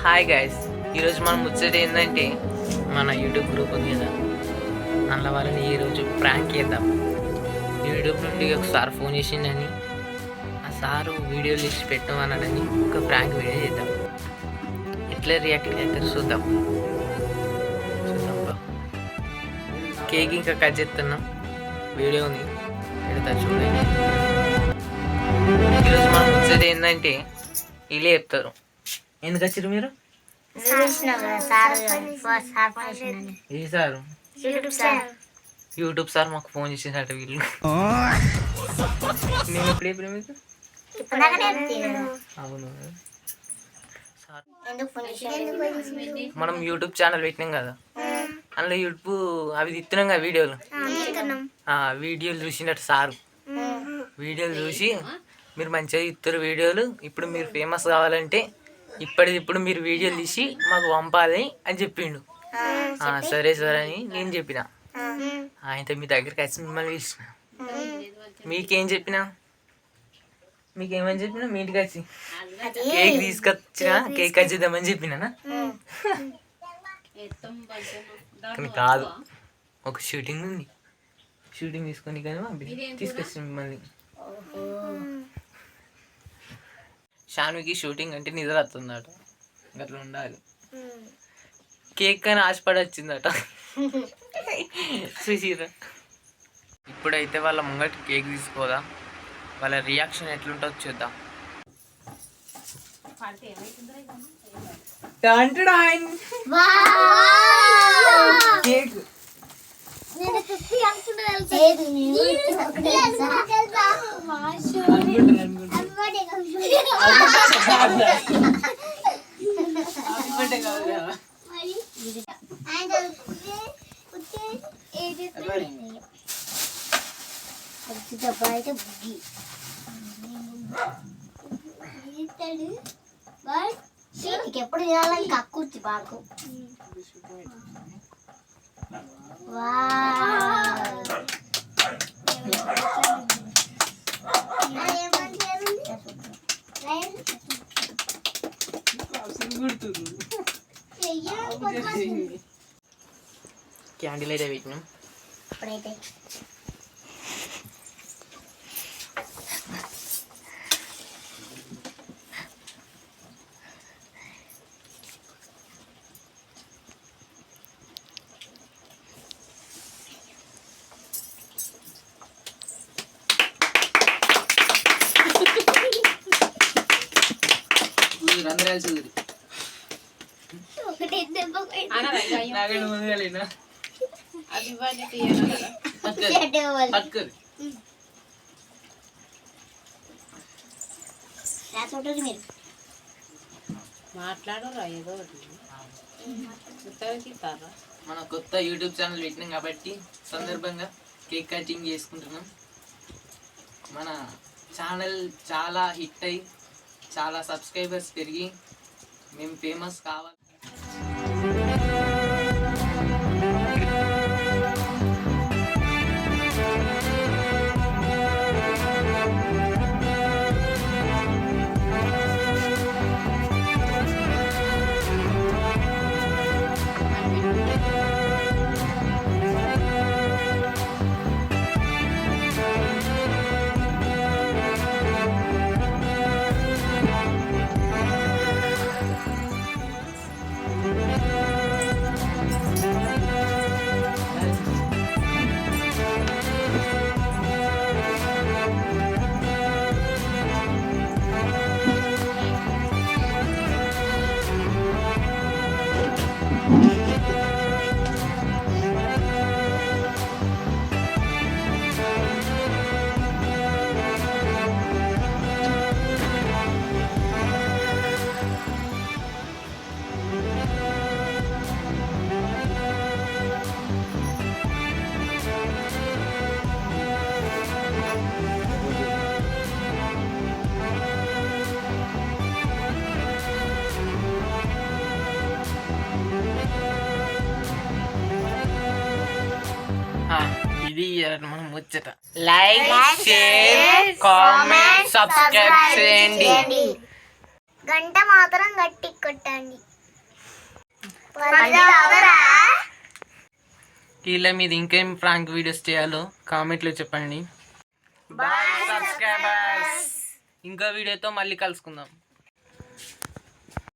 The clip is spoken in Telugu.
హాయ్ గైస్, ఈరోజు మనం ముచ్చట ఏంటంటే మన యూట్యూబ్ గ్రూప్ ఉంది కదా, అందులో వాళ్ళని ఈరోజు ప్రాంక్ చేద్దాం. యూట్యూబ్ నుండి ఒక సార్ ఫోన్ చేసిండని, ఆ సారు వీడియోలు తీసి పెట్టమన్నాడని ఒక ప్రాంక్ వీడియో చేద్దాం. ఎట్లా రియాక్ట్ అవుతారు చూద్దాం. కేక్ ఇంకా కట్ చేస్తున్నాం, వీడియోని పెడతా చూడండి. ఈరోజు మనం ముచ్చట ఏంటంటే వీళ్ళే చెప్తారు. ఎందుకు వచ్చారు మీరు? ఏ సారు? యూట్యూబ్ సార్ మాకు ఫోన్ చేసేసాట వీళ్ళు. నేను ఎప్పుడు చెప్పిన మీకు? అవును, మనం యూట్యూబ్ ఛానల్ పెట్టినాం కదా, అందులో యూట్యూబ్ అవి తిత్తున్నాం కదా వీడియోలు. వీడియోలు చూసినట్టు సారు వీడియోలు చూసి మీరు మంచిగా ఇస్తారు వీడియోలు, ఇప్పుడు మీరు ఫేమస్ కావాలంటే ఇప్పుడు మీరు వీడియోలు తీసి మాకు పంపాలి అని చెప్పిండు. సరే సరే అని నేను చెప్పిన. ఆయనతో మీ దగ్గరికి వచ్చి మిమ్మల్ని పిలిచిన. మీకేం చెప్పినా? మీకేమని చెప్పినా? మీ ఇంటికి వచ్చి కేక్ తీసుకొచ్చిన, కేక్ కట్ చేద్దామని చెప్పినా. కానీ కాదు, ఒక షూటింగ్ ఉంది, షూటింగ్ తీసుకొని కానీ తీసుకొచ్చిన మిమ్మల్ని. షాన్వికి షూటింగ్ అంటే నిద్ర వస్తుందట, అట్లా ఉండాలి. కేక్ కానీ ఆశపడి వచ్చిందట. చూసిరా. ఇప్పుడైతే వాళ్ళ ముంగటి కేక్ తీసుకోదా, వాళ్ళ రియాక్షన్ ఎట్లుంటుందో చూద్దాం. కేక్ ఎప్పుడు తినాలని కక్కుర్తి బాగు. క్యాండిల్ అయితే పెట్టినాం. అప్పుడైతే అందరూ కలిసి మాట్లాడరా ఏదో మన కొత్త యూట్యూబ్ ఛానల్ పెట్టినాం కాబట్టి సందర్భంగా కేక్ కటింగ్ చేసుకుంటున్నాం. మన ఛానల్ చాలా హిట్ అయ్యి చాలా సబ్స్క్రైబర్స్ పెరిగి మేము ఫేమస్ కావాలి. ఇది మనం ముచ్చట. లైక్, షేర్, కామెంట్, సబ్స్క్రైబ్ చేయండి. గంట మాత్రం గట్టి కొట్టండి. వీళ్ళ మీద ఇంకేం ప్రాంక్ వీడియోస్ చేయాలో కామెంట్లో చెప్పండి. Bye subscribers. ఇంకో వీడియోతో మళ్ళీ కలుసుకుందాం.